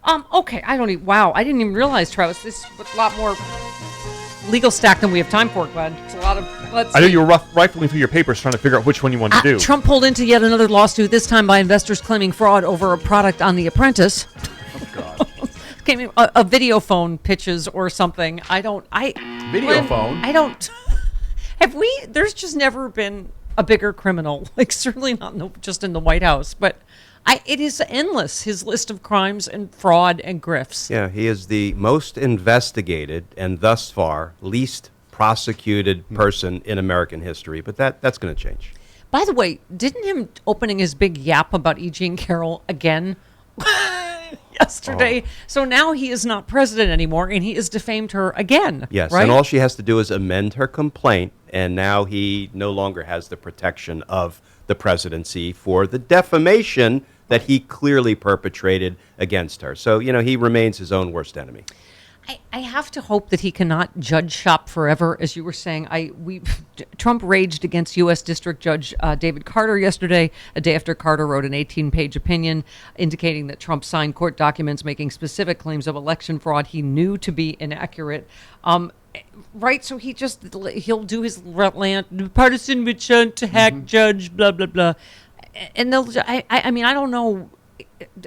Okay, wow, I didn't even realize, Travis, this is a lot more legal stack than we have time for, Glenn. It's a lot of, I know you were rifling through your papers trying to figure out which one you wanted to do. Trump pulled into yet another lawsuit, this time by investors claiming fraud over a product on The Apprentice. Oh, God. A video phone pitches or something. Video phone? There's just never been a bigger criminal, like certainly not just in the White House, but it is endless, his list of crimes and fraud and grifts. Yeah, he is the most investigated and thus far least prosecuted person in American history, but that's going to change. By the way, didn't him opening his big yap about E. Jean Carroll again yesterday? Oh. So now he is not president anymore, and he has defamed her again. Yes, right? And all she has to do is amend her complaint, and now he no longer has the protection of the presidency for the defamation that he clearly perpetrated against her. So, he remains his own worst enemy. I have to hope that he cannot judge shop forever, as you were saying. Trump raged against U.S. District Judge David Carter yesterday, a day after Carter wrote an 18-page opinion indicating that Trump signed court documents making specific claims of election fraud he knew to be inaccurate. Right, so he'll do his partisan return to hack judge, blah, blah, blah. And I mean, I don't know.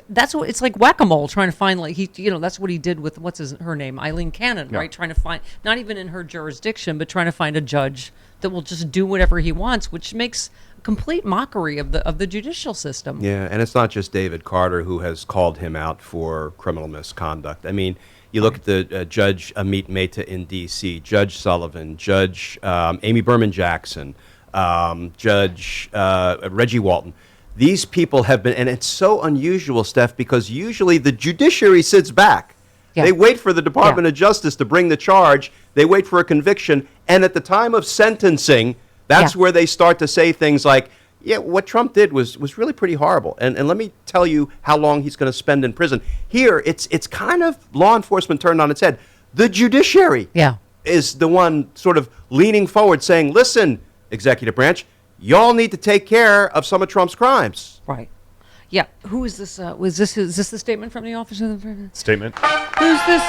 That's what it's like whack-a-mole trying to find, like that's what he did with her name, Eileen Cannon, right? Trying to find, not even in her jurisdiction, but trying to find a judge that will just do whatever he wants, which makes complete mockery of the judicial system. Yeah, and it's not just David Carter who has called him out for criminal misconduct. I mean, you look at the Judge Amit Mehta in D.C., Judge Sullivan, Judge Amy Berman Jackson, Judge Reggie Walton. These people have been, and it's so unusual, Steph, because usually the judiciary sits back. Yeah. They wait for the Department of Justice to bring the charge. They wait for a conviction. And at the time of sentencing, that's where they start to say things like, what Trump did was really pretty horrible. And let me tell you how long he's going to spend in prison. Here, it's kind of law enforcement turned on its head. The judiciary is the one sort of leaning forward saying, listen, executive branch, y'all need to take care of some of Trump's crimes. Right. Yeah. Who is this? Is this the statement from the office of the president? Statement. Who's this?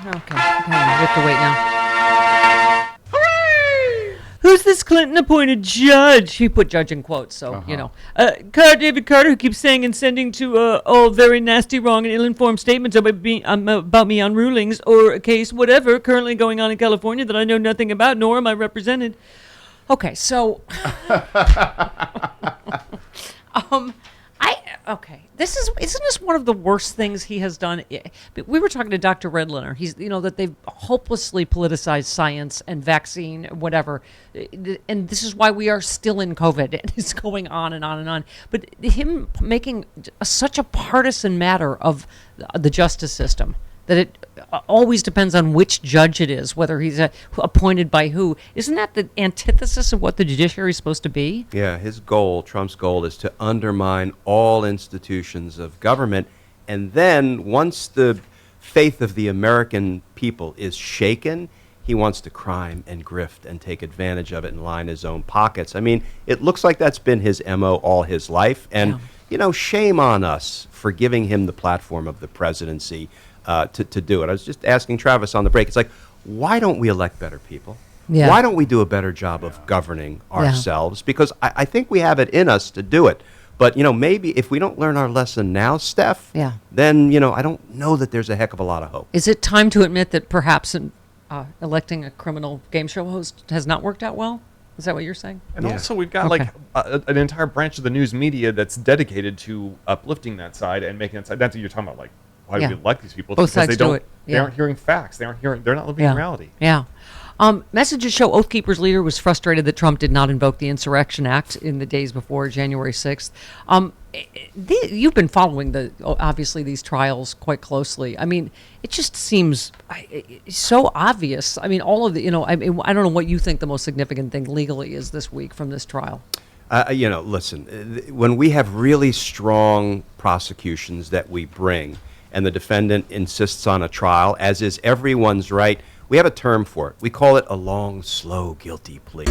Okay. We have to wait now. Hooray! Who's this Clinton-appointed judge? He put judge in quotes, so, David Carter, who keeps saying and sending to all very nasty, wrong, and ill-informed statements about me on rulings or a case, whatever, currently going on in California that I know nothing about, nor am I represented. Okay, so isn't this one of the worst things he has done? We were talking to Dr. Redliner. He's that they've hopelessly politicized science and vaccine, whatever, and this is why we are still in COVID. And it's going on and on and on. But him making such a partisan matter of the justice system, that it always depends on which judge it is, whether he's appointed by who. Isn't that the antithesis of what the judiciary is supposed to be? Yeah, Trump's goal, is to undermine all institutions of government. And then once the faith of the American people is shaken, he wants to crime and grift and take advantage of it and line his own pockets. I mean, it looks like that's been his MO all his life. And, shame on us for giving him the platform of the presidency to do it. I was just asking Travis on the break. It's like, why don't we elect better people? Yeah. Why don't we do a better job of governing ourselves? Because I think we have it in us to do it. But, maybe if we don't learn our lesson now, Steph, then, I don't know that there's a heck of a lot of hope. Is it time to admit that perhaps electing a criminal game show host has not worked out well? Is that what you're saying? And also we've got an entire branch of the news media that's dedicated to uplifting that side and making that side. That's what you're talking about, like, why do we like these people? Both sides do it. They aren't hearing facts. They're not living in reality. Yeah. Messages show Oath Keepers leader was frustrated that Trump did not invoke the Insurrection Act in the days before January 6th. You've been following obviously these trials quite closely. I mean, it just seems so obvious. I mean, all of the, I don't know what you think the most significant thing legally is this week from this trial. Listen, when we have really strong prosecutions that we bring, and the defendant insists on a trial, as is everyone's right, we have a term for it. We call it a long, slow, guilty plea.